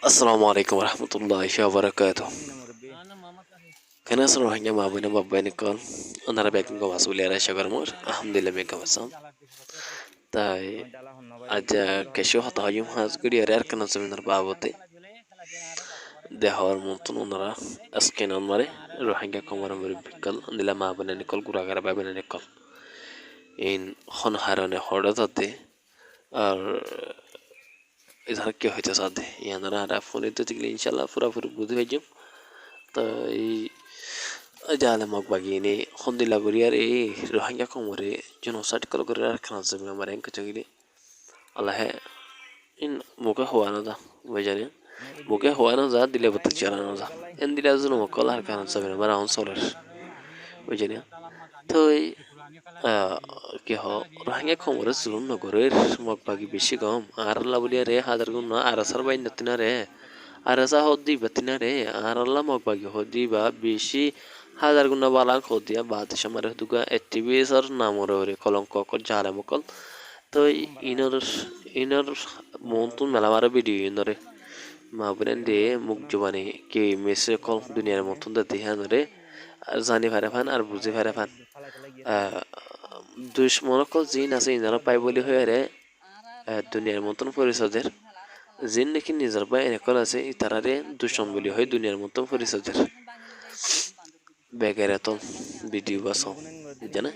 Assalamu alaikum warahmatullahi wabarakatuh. Kana soro hanya mabuna mabba nikol. Onara bakin ko wasuli ara shagar mur. Alhamdulillah me kawasam. Tai aja kesho hata yum has gudi ara kana seminar babote. De hawar muntun onara asken on mare rohingya komara mur bikal nila mabuna nikol guragara babuna nikol. In hon harane hodatate আর इधर क्या होता साधे यहाँ ना रहा phone इतो तिकले इंशाल्लाह पूरा पूरा बुद्धि भेजम तो ये जाले मग बागी ने होंडी लागोरी यार ये रोहिंग्या को मरे जनोसाइड कल कर यार खाना से मैं मरेंगे चुकीले अल्लाह है इन मुका हुआ ना था वजह मुका हुआ ना था दिले बत्त चला ना था इन दिले जुनों मक्कल हर खाना से मैं मरा हूँ सोलर वजह तो কি হ রোহিঙ্গা খমরে জুলুম নগরের মগ বাগি বেশি কম আর আল্লাহ বলিয়া রে হাজার গুণ আর আসার বাইন নতিনা রে আর আসা হদ্দি বাতিনা রে আর আল্লাহ মগ বাগি হদ্দি বা বেশি হাজার গুণ বালাং হদ্দিয়া বাদেশ আমার দুগা এটিভিএসর নামরে ওরে কলঙ্ক কর জালে মকল তো ইনর ইনর মন্তুন মেলামারে ভিডিও ইনরে মা বলেন দে মুখ জবানে কে মেসে কল দুনিয়ার মতন দাতে হ্যাঁ রে আর জানি ফারে ফান আর বুঝি ফারে ফান দুশ্মনকল জিন আছে ইনারা পাই বলি হয়ে রে দুনিয়ার মতন পরিষদের জিন নাকি নিজের পায় এনেকল আছে তারারে দুশ্মন বলি হয় দুনিয়ার মতন পরিষদের বেগের এত ভিডিও বাস জানে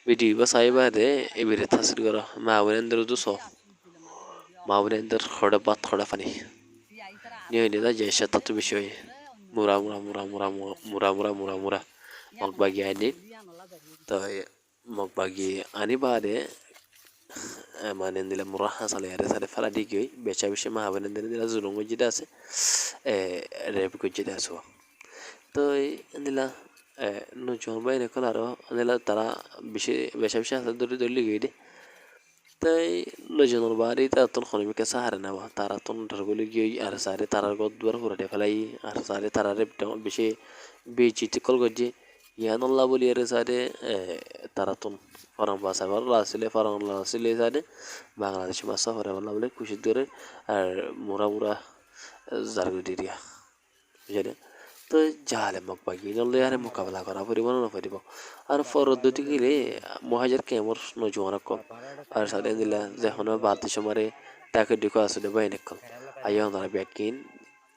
ভিডিও বাস আইবা দে এবিরে তাসির করা মা বলেন্দ্র দুস মা বলেন্দ্র খড়া বাত খড়া ফানি নিয়ে নিদা যে সেটা তো বিষয় মুরা মুরা মুরা মুরা মুরা মুরা মুরা মুরা মগবাগি আইনি তো মগবাগি আনি বাদে মানে দিলে মুরাহা সালে আরে সালে ফালা দিকি বেচা বেশি মা বলেন দিলে জুলুম যেটা আছে রেপ যেটা আছে তো দিলা নজন বাই নকল আরো দিলা তারা বেশি বেচা বেশি আছে ধরে ধরলি গিয়ে তাই নজনের বাড়ি তার তখন খনিমিকে সাহারে নেওয়া তারা তখন ধরগুলি গিয়ে আর সারে তারার গদ দুয়ার ফুরাটে ফেলাই আর সারে তারারে বেশি বেচিতি কল গজ্জে ইয়ান আল্লাহ বলি আরে সারে তারা তখন ফরাং বাসা বার লাসিলে ফরাং লাসিলে সারে বাংলাদেশি মাসা ফরে বললা বলে খুশি ধরে আর মোরা মোরা জারগুডিরিয়া বুঝলে তো জাহালে মগ বাগি নলে আরে মোকাবেলা করা পরিব না পরিব আর পরদ্দতি গেলে মহাজার কেমর নজুয়ার কম আর সাথে দিলা যখন বাদ সমরে তাকে ঢুকে আসলে বাইনে কল আইয়া ওনারা ব্যাকিন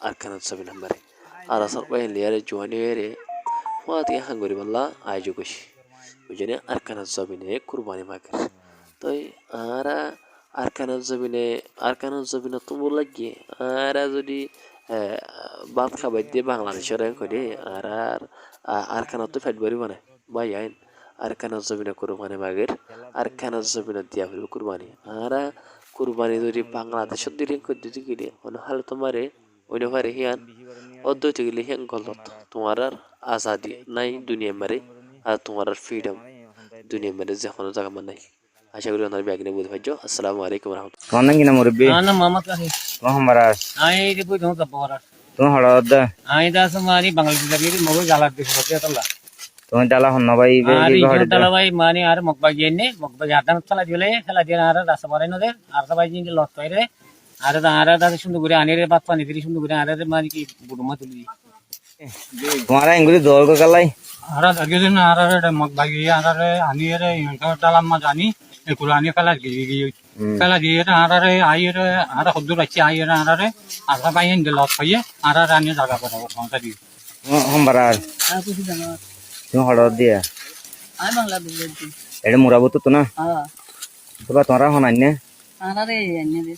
আর কেন ছবি নাম্বারে আর আসর বাইন লিয়ারে জোয়ানি হয়ে ওয়াতি হাঙ্গরি বললা আয়োজক বুঝলে আর কেন ছবি নিয়ে কুরবানি মাগের তো আরা আর কেন ছবি না তুমি লাগিয়ে আরা যদি ভাত খাবার দিয়ে বাংলাদেশের করে আর কেন তো ফ্যাট বাড়ি বানায় ভাই আইন আর কেন জমিনে কুরবানি মাগের আর কেন জমিনে দিয়া ফেলবে কুরবানি আর কুরবানি যদি বাংলাদেশের দিকে করতে গেলে অন্য হালে তোমারে অন্য পারে হিয়ান অদ্বৈত গেলে হিয়ান গলত তোমার আর আজাদি নাই দুনিয়া মারে আর তোমার আর ফ্রিডম দুনিয়া মারে যখন জায়গা মানে নাই আশা করি ওনার ব্যাগিনে বুঝতে পারছো আসসালামু আলাইকুম রহমতুল্লাহ তোমার নাম কি না মুরব্বী ana mama kahi তোমার হামবারাস ai de pui dong kapora তুমি হড়দ ai da samari bangal dari mogo jalat de sote talla তুমি ডালা হন ভাই ari বেগি হড়দ tala bai mani ar mokba genne mokba jadan tala jole khala dia ar rasa mare no de ar ta bai jin lot toire ar da sundu gure anire bat pani diri sundu gure ar mani ki buduma tuli তোমার এঙ্গুলি দল কো কালাই ar agedin ar mokba gi ar anire tala ma jani e kurani khala gi khala gi ar ar hodur achi ar ta bai jin lot toye ar ani jaga pora sonta di হামবারাস aku sudah nggak তুমি হড়দ দিয়া ai bangla beli এটা মুরাবত তো না ah তোরা তোমরা হনান্য আরে এনে দে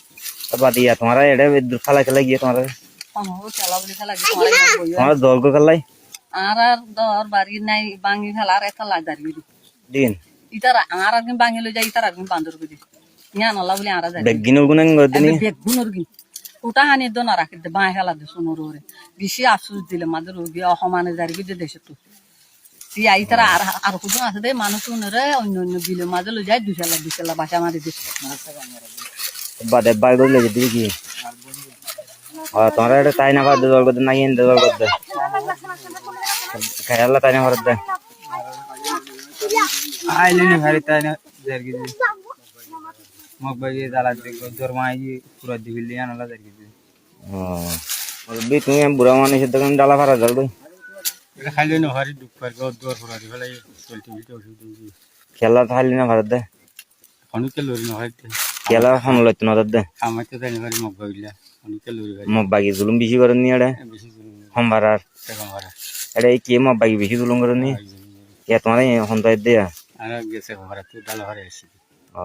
তবা দিয়া তোমরা এটা খালা খেলা গিয়ে তোমরা আমার চালা বলি খেলা কি তোমার বইয়া তোমার দল কো কালাই আর দর বাড়ি নাই বাঙ্গি ফেলা আর একটা লাদার গিরি দিন ইতারা আর একদিন বাঙ্গি লই যাই ইতারা একদিন বান্দর করি ইয়া নলা বলি আর যাই বেগিন গুনন গদিনি বেগুনর গিন ওটা হানি দন রাখি দে বাঁ খেলা দে সোনর ওরে বেশি আফসোস দিলে মাদের রোগী অসমানে জারি গিয়ে দেশে তো তুই আইতারা আর কুজন আছে দে মানুষ শুনরে অন্য অন্য বিলে মাঝে লই যায় দুশালা বাসা মারি দে বাদে বাই গলে যদি কি তোমরা এটা তাই না বাদ দল গদ নাই এন দল গদ খেলা তাই না হরদ आइले नि भारी ताने जरगी मग बगे जाला दे जोर माई पूरा दिबिलिया नला जरगी মুরব্বী তুমি বুড়া মানুষের দোকান ডালা ফারা জল দই এটা খাইলে না ভারি দুঃখ পার গো দর পড়া দি ফেলাই চলতে বিতে ওষুধ দিই খেলা থাকলি না ভারত দে অনেকে লরি না হইতে খেলা সমল না দে আমার তো জানি ভারি মগ বাগিলা অনেকে লরি ভারি মগ বাগি জুলুম বেশি করেন নি এড়ে বেশি জুলুম সম্বার আর টাকা মারা এড়ে কে মগ বাগি বেশি জুলুম করেন নি কে তোমার হন্তায় দেয়া আর গেছে মারা তো ডালা হারে আসি ও